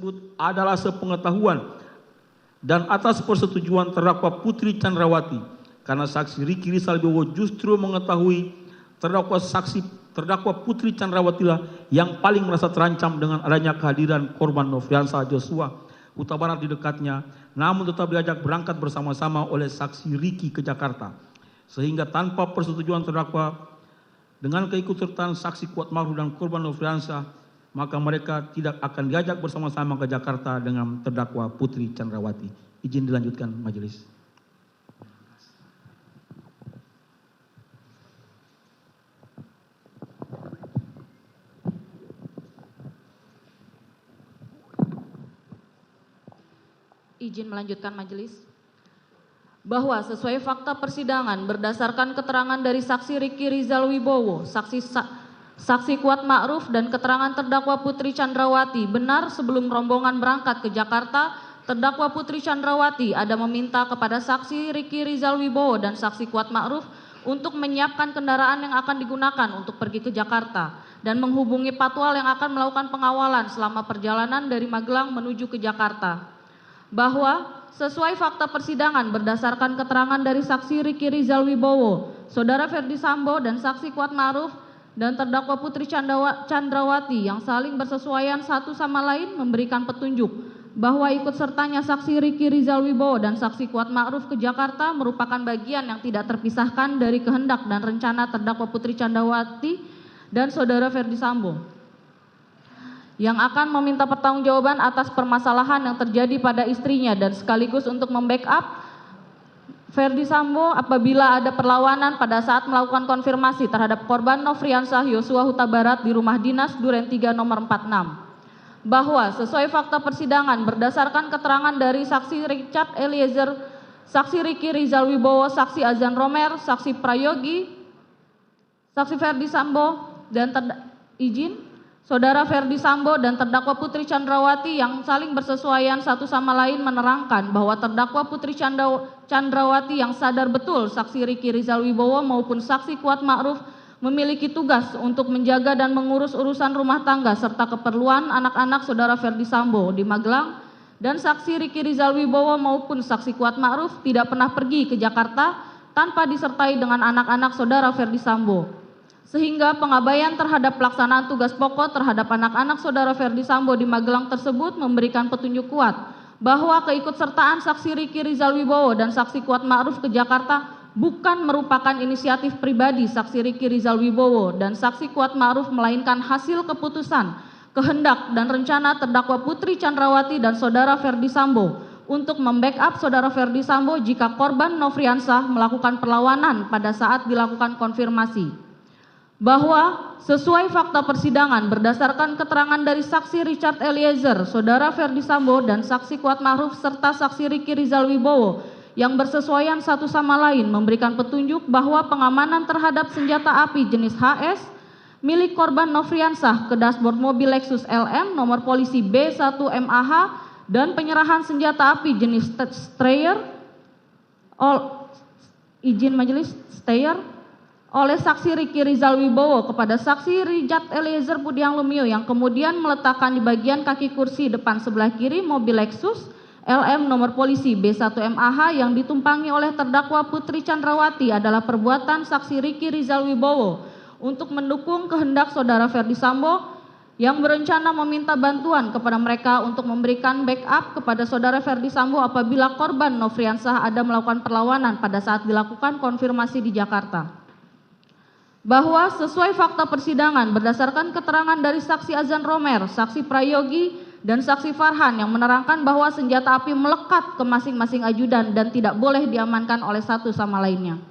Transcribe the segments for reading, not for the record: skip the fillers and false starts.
tersebut adalah sepengetahuan dan atas persetujuan terdakwa Putri Chandrawati, karena saksi Ricky Rizal Wibowo justru mengetahui terdakwa Putri Chandrawati lah yang paling merasa terancam dengan adanya kehadiran korban Nofriansah Joshua Huta Barat di dekatnya, namun tetap diajak berangkat bersama-sama oleh saksi Ricky ke Jakarta, sehingga tanpa persetujuan terdakwa dengan keikutsertaan saksi Kuatmaruf dan korban Nofriansah, maka mereka tidak akan diajak bersama-sama ke Jakarta dengan terdakwa Putri Chandrawati. Izin dilanjutkan majelis. Izin melanjutkan majelis. Bahwa sesuai fakta persidangan berdasarkan keterangan dari saksi Ricky Rizal Wibowo, saksi Kuatmaruf dan keterangan terdakwa Putri Chandrawati, benar sebelum rombongan berangkat ke Jakarta, terdakwa Putri Chandrawati ada meminta kepada saksi Ricky Rizal Wibowo dan saksi Kuatmaruf untuk menyiapkan kendaraan yang akan digunakan untuk pergi ke Jakarta dan menghubungi patwal yang akan melakukan pengawalan selama perjalanan dari Magelang menuju ke Jakarta. Bahwa sesuai fakta persidangan berdasarkan keterangan dari saksi Ricky Rizal Wibowo, saudara Ferdi Sambo dan saksi Kuatmaruf dan terdakwa Putri Chandrawati yang saling bersesuaian satu sama lain memberikan petunjuk bahwa ikut sertanya saksi Ricky Rizal Wibowo dan saksi Kuatmaruf ke Jakarta merupakan bagian yang tidak terpisahkan dari kehendak dan rencana terdakwa Putri Chandrawati dan saudara Ferdi Sambo yang akan meminta pertanggungjawaban atas permasalahan yang terjadi pada istrinya dan sekaligus untuk membackup Ferdi Sambo apabila ada perlawanan pada saat melakukan konfirmasi terhadap korban Nofriansah Yosua Huta Barat di rumah dinas Duren 3 nomor 46. Bahwa sesuai fakta persidangan berdasarkan keterangan dari saksi Richard Eliezer, saksi Ricky Rizal Wibowo, saksi Azan Romer, saksi Prayogi, saksi Ferdi Sambo dan saudara Ferdi Sambo dan terdakwa Putri Chandrawati yang saling bersesuaian satu sama lain menerangkan bahwa terdakwa Putri Chandrawati yang sadar betul saksi Ricky Rizal Wibowo maupun saksi Kuatmaruf memiliki tugas untuk menjaga dan mengurus urusan rumah tangga serta keperluan anak-anak saudara Ferdi Sambo di Magelang, dan saksi Ricky Rizal Wibowo maupun saksi Kuatmaruf tidak pernah pergi ke Jakarta tanpa disertai dengan anak-anak saudara Ferdi Sambo. Sehingga pengabaian terhadap pelaksanaan tugas pokok terhadap anak-anak saudara Ferdi Sambo di Magelang tersebut memberikan petunjuk kuat bahwa keikutsertaan saksi Ricky Rizal Wibowo dan saksi Kuatmaruf ke Jakarta bukan merupakan inisiatif pribadi saksi Ricky Rizal Wibowo dan saksi Kuatmaruf, melainkan hasil keputusan, kehendak dan rencana terdakwa Putri Chandrawati dan saudara Ferdi Sambo untuk membackup saudara Ferdi Sambo jika korban Nofriansah melakukan perlawanan pada saat dilakukan konfirmasi. Bahwa sesuai fakta persidangan berdasarkan keterangan dari saksi Richard Eliezer, saudara Ferdi Sambo dan saksi Kuatmaruf serta saksi Ricky Rizal Wibowo yang bersesuaian satu sama lain memberikan petunjuk bahwa pengamanan terhadap senjata api jenis HS milik korban Nofriansah ke dashboard mobil Lexus LM nomor polisi B1MAH dan penyerahan senjata api jenis Steyr oleh saksi Ricky Rizal Wibowo kepada saksi Richard Eliezer Budiang Lumiu yang kemudian meletakkan di bagian kaki kursi depan sebelah kiri mobil Lexus LM nomor polisi B1MAH yang ditumpangi oleh terdakwa Putri Chandrawati adalah perbuatan saksi Ricky Rizal Wibowo untuk mendukung kehendak saudara Ferdi Sambo yang berencana meminta bantuan kepada mereka untuk memberikan backup kepada saudara Ferdi Sambo apabila korban Nofriansah ada melakukan perlawanan pada saat dilakukan konfirmasi di Jakarta. Bahwa sesuai fakta persidangan berdasarkan keterangan dari saksi Azan Romer, saksi Prayogi, dan saksi Farhan yang menerangkan bahwa senjata api melekat ke masing-masing ajudan dan tidak boleh diamankan oleh satu sama lainnya.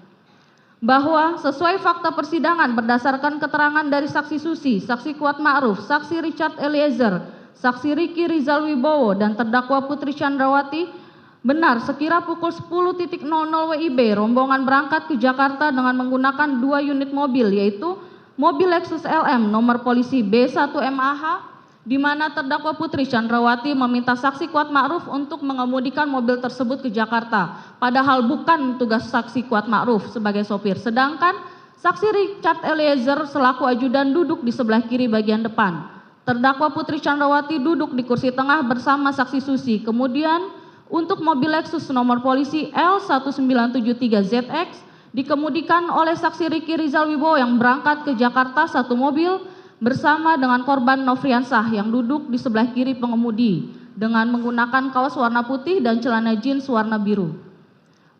Bahwa sesuai fakta persidangan berdasarkan keterangan dari saksi Susi, saksi Kuatmaruf, saksi Richard Eliezer, saksi Ricky Rizal Wibowo, dan terdakwa Putri Chandrawati, benar sekira pukul 10.00 WIB rombongan berangkat ke Jakarta dengan menggunakan 2 unit mobil, yaitu mobil Lexus LM nomor polisi B1MAH di mana terdakwa Putri Chandrawati meminta saksi Kuatmaruf untuk mengemudikan mobil tersebut ke Jakarta, padahal bukan tugas saksi Kuatmaruf sebagai sopir, sedangkan saksi Richard Eliezer selaku ajudan duduk di sebelah kiri bagian depan. terdakwa Putri Chandrawati duduk di kursi tengah bersama saksi Susi. Kemudian untuk mobil Lexus nomor polisi L1973ZX dikemudikan oleh saksi Riki Rizal Wibowo yang berangkat ke Jakarta satu mobil bersama dengan korban Nofriansah yang duduk di sebelah kiri pengemudi dengan menggunakan kaos warna putih dan celana jeans warna biru.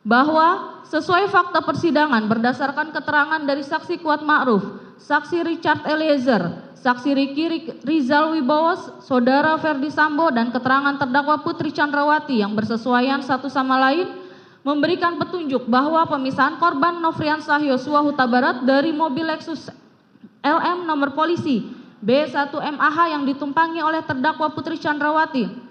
Bahwa sesuai fakta persidangan berdasarkan keterangan dari saksi Kuat Ma'ruf, saksi Richard Eliezer, saksi Riki Rizal Wibowo, saudara Ferdi Sambo, dan keterangan terdakwa Putri Chandrawati yang bersesuaian satu sama lain memberikan petunjuk bahwa pemisahan korban Nofriansah Yosua Huta Barat dari mobil Lexus LM nomor polisi B1MAH yang ditumpangi oleh terdakwa Putri Chandrawati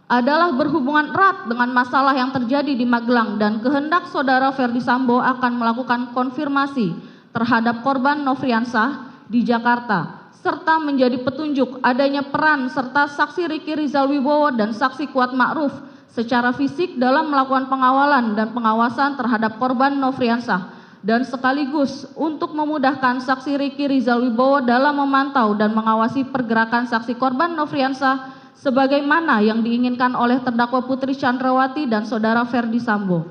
adalah berhubungan erat dengan masalah yang terjadi di Magelang dan kehendak saudara Ferdi Sambo akan melakukan konfirmasi terhadap korban Nofriansah di Jakarta serta menjadi petunjuk adanya peran serta saksi Riki Rizal Wibowo dan saksi Kuat Ma'ruf secara fisik dalam melakukan pengawalan dan pengawasan terhadap korban Nofriansah dan sekaligus untuk memudahkan saksi Riki Rizal Wibowo dalam memantau dan mengawasi pergerakan saksi korban Nofriansah sebagaimana yang diinginkan oleh terdakwa Putri Chandrawati dan saudara Ferdi Sambo.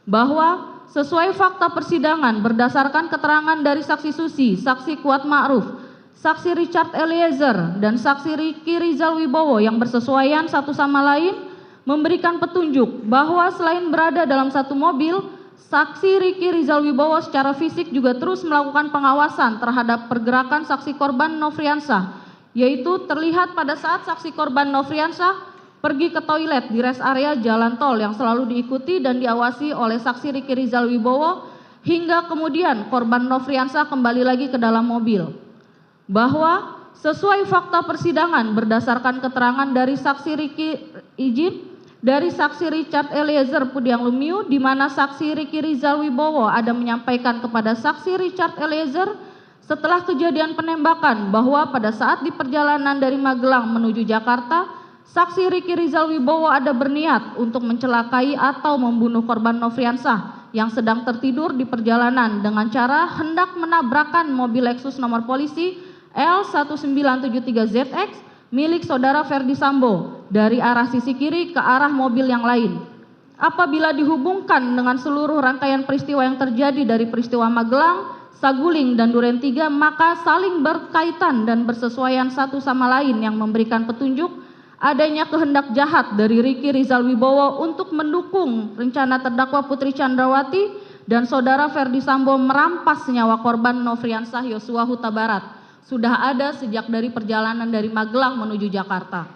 Bahwa sesuai fakta persidangan berdasarkan keterangan dari saksi Susi, saksi Kuat Ma'ruf, saksi Richard Eliezer, dan saksi Riki Rizal Wibowo yang bersesuaian satu sama lain memberikan petunjuk bahwa selain berada dalam satu mobil, saksi Riki Rizal Wibowo secara fisik juga terus melakukan pengawasan terhadap pergerakan saksi korban Nofriansah, yaitu terlihat pada saat saksi korban Nofriansah pergi ke toilet di rest area jalan tol yang selalu diikuti dan diawasi oleh saksi Riki Rizal Wibowo hingga kemudian korban Nofriansah kembali lagi ke dalam mobil. Bahwa sesuai fakta persidangan berdasarkan keterangan dari saksi saksi Richard Eliezer Pudiang Lumiu di mana saksi Riki Rizal Wibowo ada menyampaikan kepada saksi Richard Eliezer setelah kejadian penembakan bahwa pada saat di perjalanan dari Magelang menuju Jakarta, saksi Riki Rizal Wibowo ada berniat untuk mencelakai atau membunuh korban Nofriansah yang sedang tertidur di perjalanan dengan cara hendak menabrakkan mobil Lexus nomor polisi L1973ZX milik saudara Ferdi Sambo dari arah sisi kiri ke arah mobil yang lain. Apabila dihubungkan dengan seluruh rangkaian peristiwa yang terjadi dari peristiwa Magelang, Saguling, dan Duren 3, maka saling berkaitan dan bersesuaian satu sama lain yang memberikan petunjuk adanya kehendak jahat dari Riki Rizal Wibowo untuk mendukung rencana terdakwa Putri Chandrawati dan saudara Ferdi Sambo merampas nyawa korban Nofriansah Yosua Huta Barat sudah ada sejak dari perjalanan dari Magelang menuju Jakarta.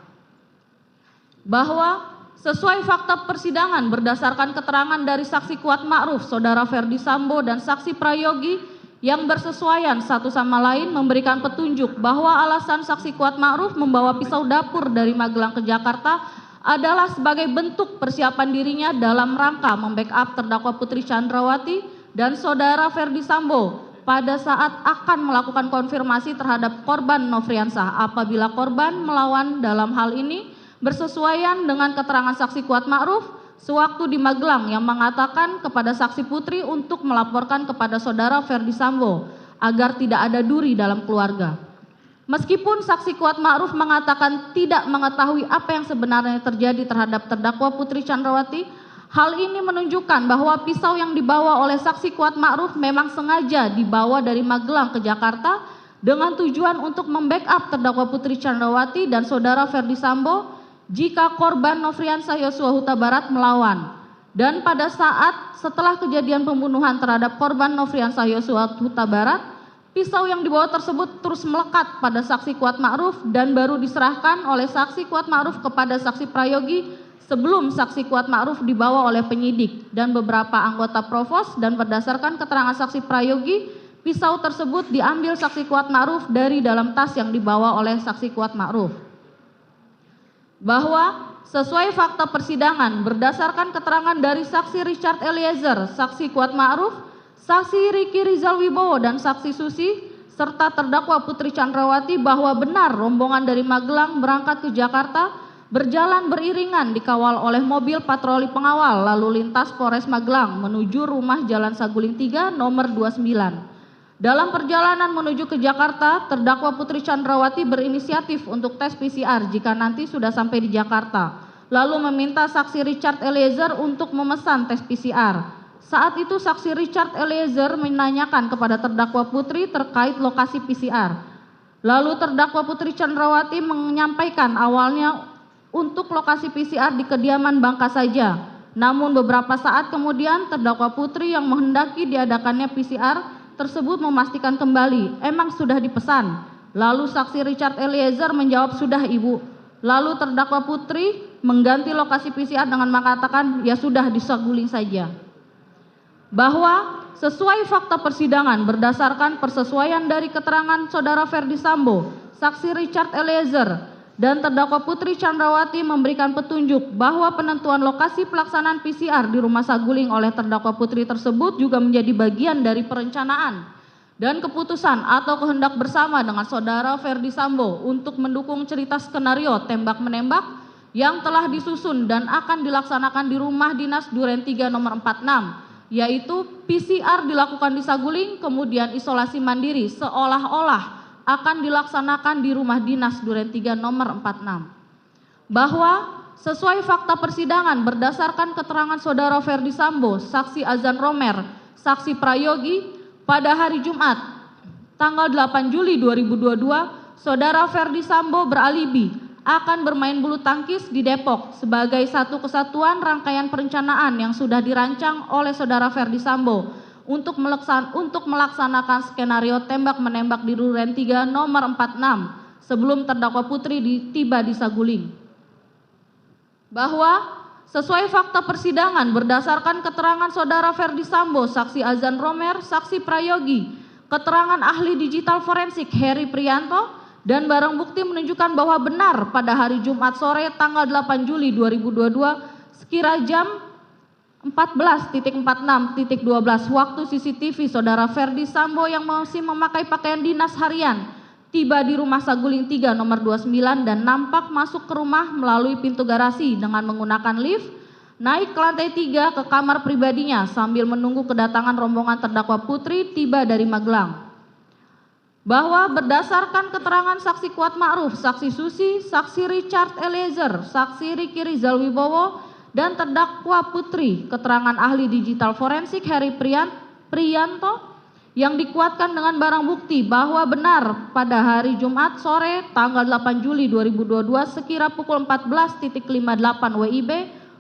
Bahwa sesuai fakta persidangan berdasarkan keterangan dari saksi Kuat Ma'ruf, saudara Ferdi Sambo, dan saksi Prayogi yang bersesuaian satu sama lain memberikan petunjuk bahwa alasan saksi Kuat Ma'ruf membawa pisau dapur dari Magelang ke Jakarta adalah sebagai bentuk persiapan dirinya dalam rangka membackup terdakwa Putri Chandrawati dan saudara Ferdi Sambo pada saat akan melakukan konfirmasi terhadap korban Nofriansah apabila korban melawan dalam hal ini bersesuaian dengan keterangan saksi Kuat Ma'ruf sewaktu di Magelang yang mengatakan kepada saksi Putri untuk melaporkan kepada saudara Ferdi Sambo agar tidak ada duri dalam keluarga. Meskipun saksi Kuat Ma'ruf mengatakan tidak mengetahui apa yang sebenarnya terjadi terhadap terdakwa Putri Chandrawati, hal ini menunjukkan bahwa pisau yang dibawa oleh saksi Kuat Ma'ruf memang sengaja dibawa dari Magelang ke Jakarta dengan tujuan untuk membackup terdakwa Putri Chandrawati dan saudara Ferdi Sambo jika korban Nofriansah Yosua Huta Barat melawan. Dan pada saat setelah kejadian pembunuhan terhadap korban Nofriansah Yosua Huta Barat, pisau yang dibawa tersebut terus melekat pada saksi Kuat Ma'ruf dan baru diserahkan oleh saksi Kuat Ma'ruf kepada saksi Prayogi sebelum saksi Kuat Ma'ruf dibawa oleh penyidik dan beberapa anggota Provos, dan berdasarkan keterangan saksi Prayogi, pisau tersebut diambil saksi Kuat Ma'ruf dari dalam tas yang dibawa oleh saksi Kuat Ma'ruf. Bahwa sesuai fakta persidangan berdasarkan keterangan dari saksi Richard Eliezer, saksi Kuat Ma'ruf, saksi Riki Rizal Wibowo, dan saksi Susi, serta terdakwa Putri Chandrawati bahwa benar rombongan dari Magelang berangkat ke Jakarta berjalan beriringan dikawal oleh mobil patroli pengawal lalu lintas Polres Magelang menuju rumah Jalan Saguling 3 nomor 29. Dalam perjalanan menuju ke Jakarta, terdakwa Putri Chandrawati berinisiatif untuk tes PCR jika nanti sudah sampai di Jakarta, lalu meminta saksi Richard Eliezer untuk memesan tes PCR. Saat itu saksi Richard Eliezer menanyakan kepada terdakwa Putri terkait lokasi PCR. Lalu terdakwa Putri Chandrawati menyampaikan awalnya untuk lokasi PCR di kediaman Bangka saja. Namun beberapa saat kemudian terdakwa Putri yang menghendaki diadakannya PCR tersebut memastikan kembali, emang sudah dipesan. Lalu saksi Richard Eliezer menjawab, sudah Ibu. Lalu terdakwa Putri mengganti lokasi PCR dengan mengatakan, ya sudah di Saguling saja. Bahwa sesuai fakta persidangan berdasarkan persesuaian dari keterangan saudara Ferdi Sambo, saksi Richard Eliezer, dan terdakwa Putri Chandrawati memberikan petunjuk bahwa penentuan lokasi pelaksanaan PCR di Rumah Saguling oleh terdakwa Putri tersebut juga menjadi bagian dari perencanaan dan keputusan atau kehendak bersama dengan saudara Ferdi Sambo untuk mendukung cerita skenario tembak-menembak yang telah disusun dan akan dilaksanakan di Rumah Dinas Duren 3 nomor 46, yaitu PCR dilakukan di Saguling, kemudian isolasi mandiri seolah-olah akan dilaksanakan di Rumah Dinas Duren 3 nomor 46. Bahwa sesuai fakta persidangan berdasarkan keterangan saudara Ferdi Sambo, saksi Azan Romer, saksi Prayogi, pada hari Jumat tanggal 8 Juli 2022, saudara Ferdi Sambo beralibi akan bermain bulu tangkis di Depok sebagai satu kesatuan rangkaian perencanaan yang sudah dirancang oleh saudara Ferdi Sambo untuk melaksanakan skenario tembak-menembak di Duren 3 nomor 46 sebelum terdakwa Putri tiba di Saguling. Bahwa sesuai fakta persidangan berdasarkan keterangan saudara Ferdi Sambo, saksi Azan Romer, saksi Prayogi, keterangan ahli digital forensik Heri Prianto, dan barang bukti menunjukkan bahwa benar pada hari Jumat sore tanggal 8 Juli 2022 sekira jam 14.46.12 waktu CCTV saudara Ferdi Sambo yang masih memakai pakaian dinas harian tiba di Rumah Saguling 3 nomor 29 dan nampak masuk ke rumah melalui pintu garasi dengan menggunakan lift, naik ke lantai 3 ke kamar pribadinya sambil menunggu kedatangan rombongan terdakwa Putri tiba dari Magelang. Bahwa berdasarkan keterangan saksi Kuat Ma'ruf, saksi Susi, saksi Richard Eliezer, saksi Riki Rizal Wibowo, dan terdakwa Putri, keterangan ahli digital forensik Heri Prianto yang dikuatkan dengan barang bukti bahwa benar pada hari Jumat sore tanggal 8 Juli 2022 sekira pukul 14.58 WIB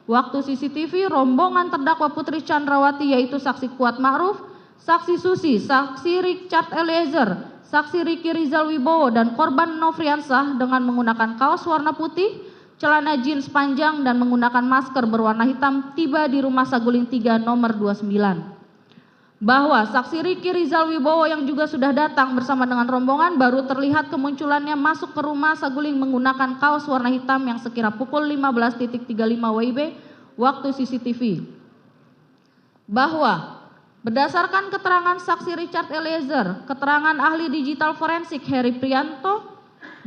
waktu CCTV rombongan terdakwa Putri Chandrawati yaitu saksi Kuat Ma'ruf, saksi Susi, saksi Richard Eliezer, saksi Riki Rizal Wibowo dan korban Nofriansah dengan menggunakan kaos warna putih, celana jeans panjang dan menggunakan masker berwarna hitam tiba di Rumah Saguling 3 nomor 29. Bahwa saksi Riki Rizal Wibowo yang juga sudah datang bersama dengan rombongan baru terlihat kemunculannya masuk ke Rumah Saguling menggunakan kaos warna hitam yang sekira pukul 15.35 WIB waktu CCTV. Bahwa berdasarkan keterangan saksi Richard Eliezer, keterangan ahli digital forensik Heri Prianto,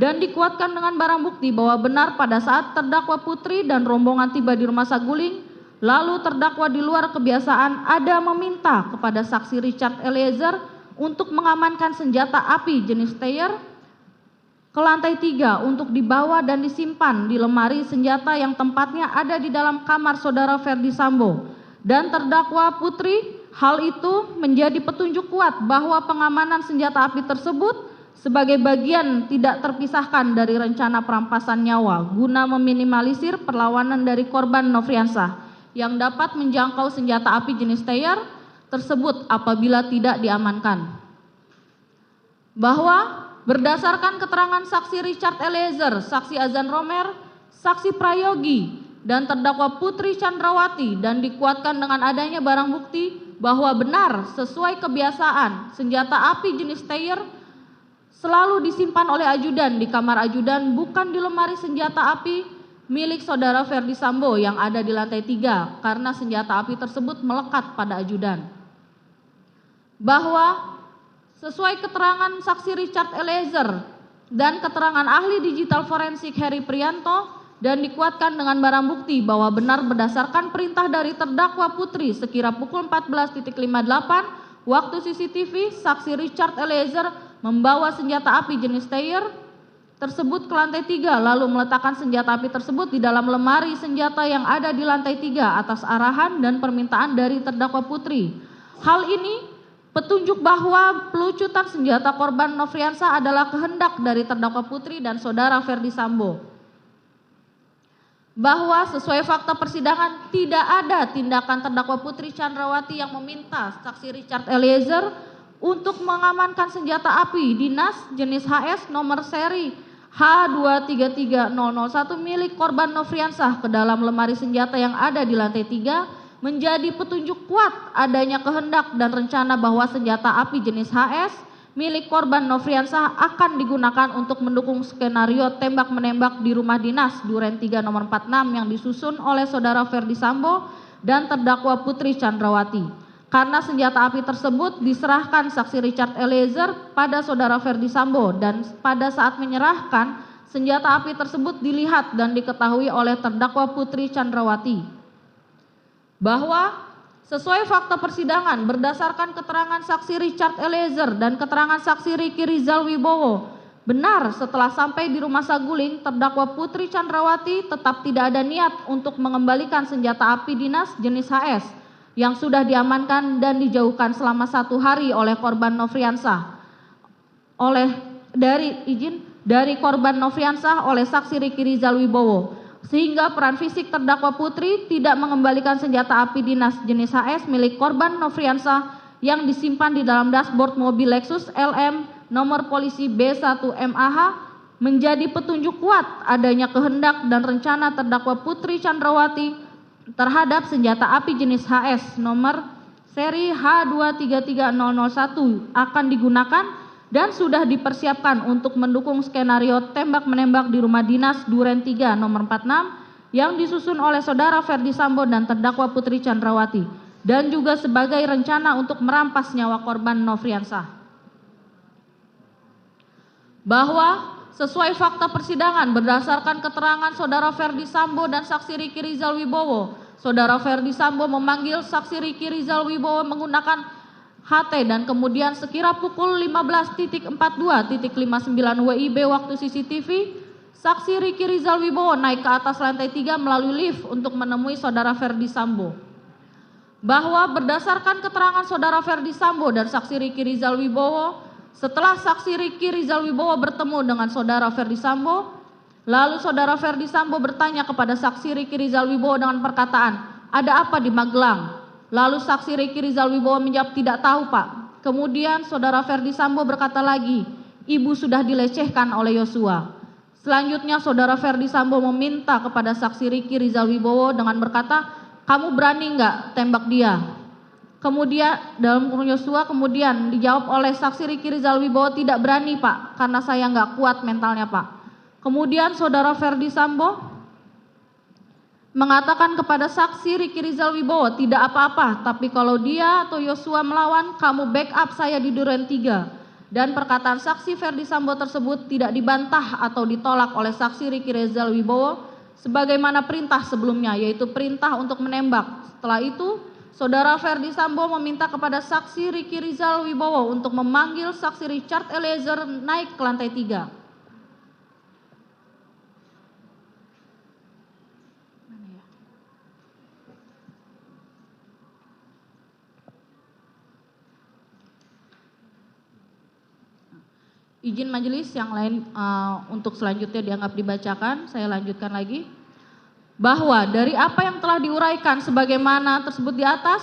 dan dikuatkan dengan barang bukti bahwa benar pada saat terdakwa Putri dan rombongan tiba di Rumah Saguling, lalu terdakwa di luar kebiasaan ada meminta kepada saksi Richard Eliezer untuk mengamankan senjata api jenis Steyr ke lantai 3 untuk dibawa dan disimpan di lemari senjata yang tempatnya ada di dalam kamar saudara Ferdi Sambo. Dan terdakwa Putri, hal itu menjadi petunjuk kuat bahwa pengamanan senjata api tersebut sebagai bagian tidak terpisahkan dari rencana perampasan nyawa guna meminimalisir perlawanan dari korban Nofriansah yang dapat menjangkau senjata api jenis Steyr tersebut apabila tidak diamankan. Bahwa berdasarkan keterangan saksi Richard Eliezer, saksi Azan Romer, saksi Prayogi, dan terdakwa Putri Chandrawati dan dikuatkan dengan adanya barang bukti bahwa benar sesuai kebiasaan senjata api jenis Steyr selalu disimpan oleh ajudan di kamar ajudan bukan di lemari senjata api milik saudara Ferdi Sambo yang ada di lantai 3 karena senjata api tersebut melekat pada ajudan. Bahwa sesuai keterangan saksi Richard Eliezer dan keterangan ahli digital forensik Heri Prianto dan dikuatkan dengan barang bukti bahwa benar berdasarkan perintah dari terdakwa Putri sekira pukul 14.58 waktu CCTV, saksi Richard Eliezer membawa senjata api jenis Steyr tersebut ke lantai 3, lalu meletakkan senjata api tersebut di dalam lemari senjata yang ada di lantai 3 atas arahan dan permintaan dari terdakwa Putri. Hal ini petunjuk bahwa pelucutan senjata korban Nofriansah adalah kehendak dari terdakwa Putri dan saudara Ferdi Sambo. Bahwa sesuai fakta persidangan tidak ada tindakan terdakwa Putri Chandrawati yang meminta saksi Richard Eliezer untuk mengamankan senjata api dinas jenis HS nomor seri H233001 milik korban Nofriansah ke dalam lemari senjata yang ada di lantai 3 menjadi petunjuk kuat adanya kehendak dan rencana bahwa senjata api jenis HS milik korban Nofriansah akan digunakan untuk mendukung skenario tembak-menembak di rumah dinas Duren 3 nomor 46 yang disusun oleh saudara Ferdi Sambo dan terdakwa Putri Chandrawati. Karena senjata api tersebut diserahkan saksi Richard Eliezer pada saudara Ferdi Sambo dan pada saat menyerahkan senjata api tersebut dilihat dan diketahui oleh terdakwa Putri Chandrawati. Bahwa sesuai fakta persidangan berdasarkan keterangan saksi Richard Eliezer dan keterangan saksi Riki Rizal Wibowo, benar setelah sampai di rumah saguling terdakwa Putri Chandrawati tetap tidak ada niat untuk mengembalikan senjata api dinas jenis HS yang sudah diamankan dan dijauhkan selama 1 hari oleh korban Nofriansah dari korban Nofriansah oleh saksi Riki Rizal Wibowo, sehingga peran fisik terdakwa Putri tidak mengembalikan senjata api dinas jenis HS milik korban Nofriansah yang disimpan di dalam dashboard mobil Lexus LM nomor polisi B1MAH menjadi petunjuk kuat adanya kehendak dan rencana terdakwa Putri Chandrawati terhadap senjata api jenis HS nomor seri H233001 akan digunakan dan sudah dipersiapkan untuk mendukung skenario tembak-menembak di rumah dinas Duren 3 nomor 46 yang disusun oleh saudara Ferdi Sambo dan terdakwa Putri Chandrawati dan juga sebagai rencana untuk merampas nyawa korban Nofriansah. Bahwa sesuai fakta persidangan berdasarkan keterangan saudara Ferdi Sambo dan saksi Riki Rizal Wibowo, saudara Ferdi Sambo memanggil saksi Riki Rizal Wibowo menggunakan HT dan kemudian sekira pukul 15.42.59 WIB waktu CCTV, saksi Riki Rizal Wibowo naik ke atas lantai 3 melalui lift untuk menemui saudara Ferdi Sambo. Bahwa berdasarkan keterangan saudara Ferdi Sambo dan saksi Riki Rizal Wibowo, setelah saksi Riki Rizal Wibowo bertemu dengan saudara Ferdi Sambo, lalu saudara Ferdi Sambo bertanya kepada saksi Riki Rizal Wibowo dengan perkataan, "Ada apa di Magelang?" Lalu saksi Riki Rizal Wibowo menjawab, "Tidak tahu, Pak." Kemudian saudara Ferdi Sambo berkata lagi, "Ibu sudah dilecehkan oleh Yosua." Selanjutnya saudara Ferdi Sambo meminta kepada saksi Riki Rizal Wibowo dengan berkata, "Kamu berani enggak tembak dia?" Kemudian dalam Yosua kemudian dijawab oleh saksi Riki Rizal Wibowo, "Tidak berani, Pak, karena saya enggak kuat mentalnya, Pak." Kemudian saudara Ferdi Sambo mengatakan kepada saksi Riki Rizal Wibowo, "Tidak apa-apa, tapi kalau dia atau Yosua melawan, kamu backup saya di Duren 3. Dan perkataan saksi Ferdi Sambo tersebut tidak dibantah atau ditolak oleh saksi Riki Rizal Wibowo sebagaimana perintah sebelumnya, yaitu perintah untuk menembak. Setelah itu, saudara Ferdi Sambo meminta kepada saksi Riki Rizal Wibowo untuk memanggil saksi Richard Eliezer naik ke lantai 3. Izin majelis yang lain untuk selanjutnya dianggap dibacakan, saya lanjutkan lagi. Bahwa dari apa yang telah diuraikan sebagaimana tersebut di atas,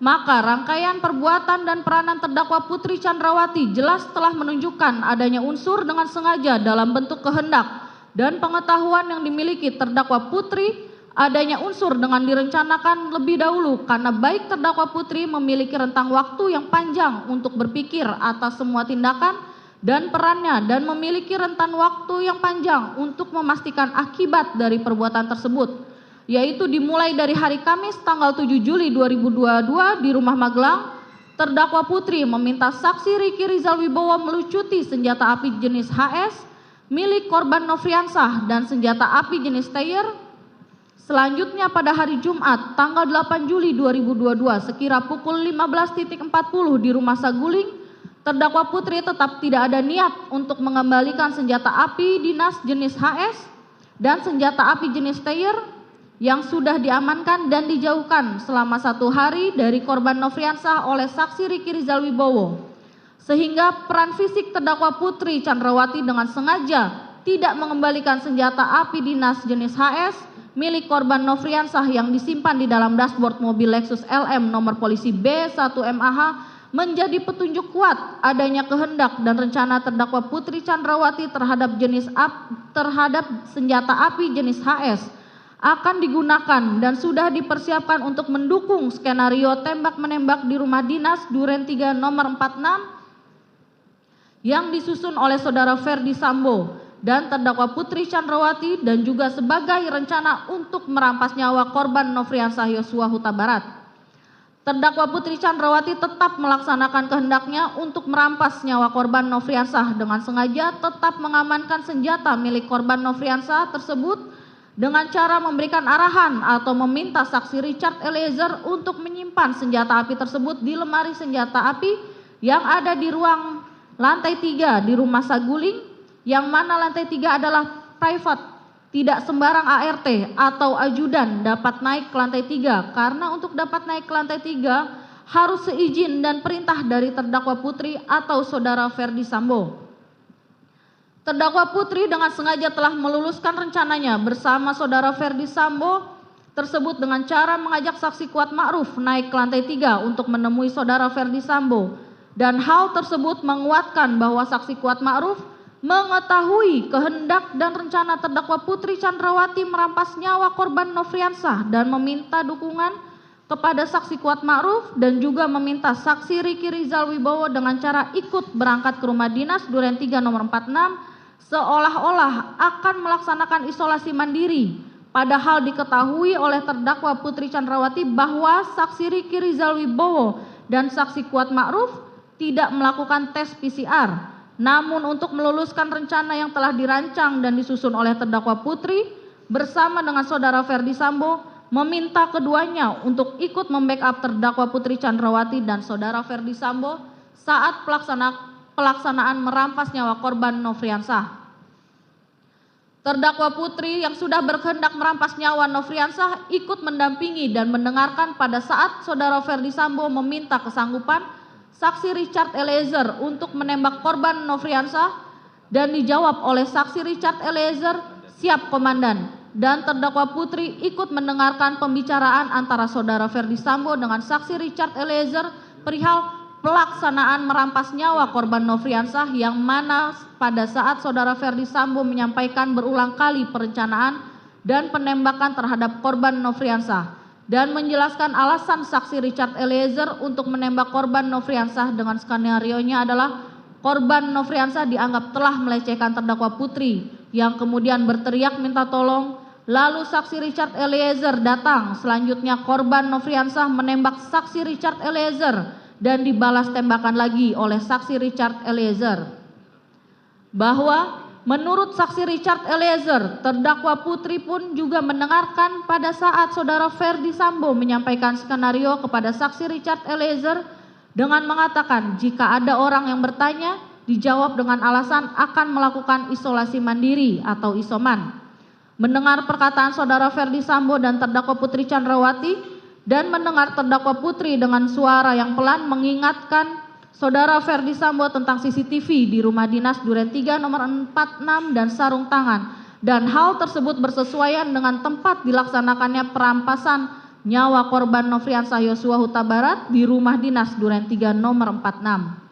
maka rangkaian perbuatan dan peranan terdakwa Putri Chandrawati jelas telah menunjukkan adanya unsur dengan sengaja dalam bentuk kehendak dan pengetahuan yang dimiliki terdakwa Putri, adanya unsur dengan direncanakan lebih dahulu karena baik terdakwa Putri memiliki rentang waktu yang panjang untuk berpikir atas semua tindakan dan perannya dan memiliki rentan waktu yang panjang untuk memastikan akibat dari perbuatan tersebut, yaitu dimulai dari hari Kamis tanggal 7 Juli 2022 di rumah Magelang, terdakwa Putri meminta saksi Riki Rizal Wibowo melucuti senjata api jenis HS milik korban Nofriansah dan senjata api jenis Steyr Selanjutnya pada hari Jumat tanggal 8 Juli 2022 sekira pukul 15.40 di Rumah Saguling, terdakwa Putri tetap tidak ada niat untuk mengembalikan senjata api dinas jenis HS dan senjata api jenis Steyr yang sudah diamankan dan dijauhkan selama 1 hari dari korban Nofriansah oleh saksi Riki Rizal Wibowo, sehingga peran fisik terdakwa Putri Chandrawati dengan sengaja tidak mengembalikan senjata api dinas jenis HS milik korban Nofriansah yang disimpan di dalam dashboard mobil Lexus LM nomor polisi B1MAH menjadi petunjuk kuat adanya kehendak dan rencana terdakwa Putri Chandrawati terhadap senjata api jenis HS akan digunakan dan sudah dipersiapkan untuk mendukung skenario tembak-menembak di rumah dinas Duren 3 nomor 46 yang disusun oleh saudara Ferdi Sambo dan terdakwa Putri Chandrawati dan juga sebagai rencana untuk merampas nyawa korban Nofriansah Yosua Huta Barat. Terdakwa Putri Chandrawati tetap melaksanakan kehendaknya untuk merampas nyawa korban Nofriansah dengan sengaja tetap mengamankan senjata milik korban Nofriansah tersebut dengan cara memberikan arahan atau meminta saksi Richard Eliezer untuk menyimpan senjata api tersebut di lemari senjata api yang ada di ruang lantai 3 di Rumah Saguling, yang mana lantai 3 adalah private, tidak sembarang ART atau ajudan dapat naik ke lantai 3 karena untuk dapat naik ke lantai 3 harus seizin dan perintah dari terdakwa Putri atau saudara Ferdi Sambo. Terdakwa Putri dengan sengaja telah meluluskan rencananya bersama saudara Ferdi Sambo tersebut dengan cara mengajak saksi Kuat Ma'ruf naik ke lantai 3 untuk menemui saudara Ferdi Sambo, dan hal tersebut menguatkan bahwa saksi Kuat Ma'ruf mengetahui kehendak dan rencana terdakwa Putri Chandrawati merampas nyawa korban Nofriansah dan meminta dukungan kepada saksi Kuat Ma'ruf dan juga meminta saksi Riki Rizal Wibowo dengan cara ikut berangkat ke rumah dinas Duren 3 nomor 46 seolah-olah akan melaksanakan isolasi mandiri, padahal diketahui oleh terdakwa Putri Chandrawati bahwa saksi Riki Rizal Wibowo dan saksi Kuat Ma'ruf tidak melakukan tes PCR. Namun untuk meluluskan rencana yang telah dirancang dan disusun oleh terdakwa Putri bersama dengan saudara Ferdi Sambo meminta keduanya untuk ikut membackup terdakwa Putri Chandrawati dan saudara Ferdi Sambo saat pelaksanaan merampas nyawa korban Nofriansah. Terdakwa Putri yang sudah berkehendak merampas nyawa Nofriansah ikut mendampingi dan mendengarkan pada saat saudara Ferdi Sambo meminta kesanggupan saksi Richard Eliezer untuk menembak korban Nofriansah dan dijawab oleh saksi Richard Eliezer, "Siap komandan." Dan terdakwa Putri ikut mendengarkan pembicaraan antara saudara Ferdi Sambo dengan saksi Richard Eliezer perihal pelaksanaan merampas nyawa korban Nofriansah, yang mana pada saat saudara Ferdi Sambo menyampaikan berulang kali perencanaan dan penembakan terhadap korban Nofriansah dan menjelaskan alasan saksi Richard Eliezer untuk menembak korban Nofriansah dengan skenario-nya adalah korban Nofriansah dianggap telah melecehkan terdakwa Putri yang kemudian berteriak minta tolong, lalu saksi Richard Eliezer datang. Selanjutnya korban Nofriansah menembak saksi Richard Eliezer dan dibalas tembakan lagi oleh saksi Richard Eliezer. Bahwa menurut saksi Richard Eliezer, terdakwa Putri pun juga mendengarkan pada saat saudara Ferdi Sambo menyampaikan skenario kepada saksi Richard Eliezer dengan mengatakan jika ada orang yang bertanya, dijawab dengan alasan akan melakukan isolasi mandiri atau isoman. Mendengar perkataan saudara Ferdi Sambo dan terdakwa Putri Chandrawati dan mendengar terdakwa Putri dengan suara yang pelan mengingatkan saudara Ferdi Sambo tentang CCTV di rumah dinas Duren 3 nomor 46 dan sarung tangan, dan hal tersebut bersesuaian dengan tempat dilaksanakannya perampasan nyawa korban Nofriansah Yosua Huta Barat di rumah dinas Duren 3 nomor 46.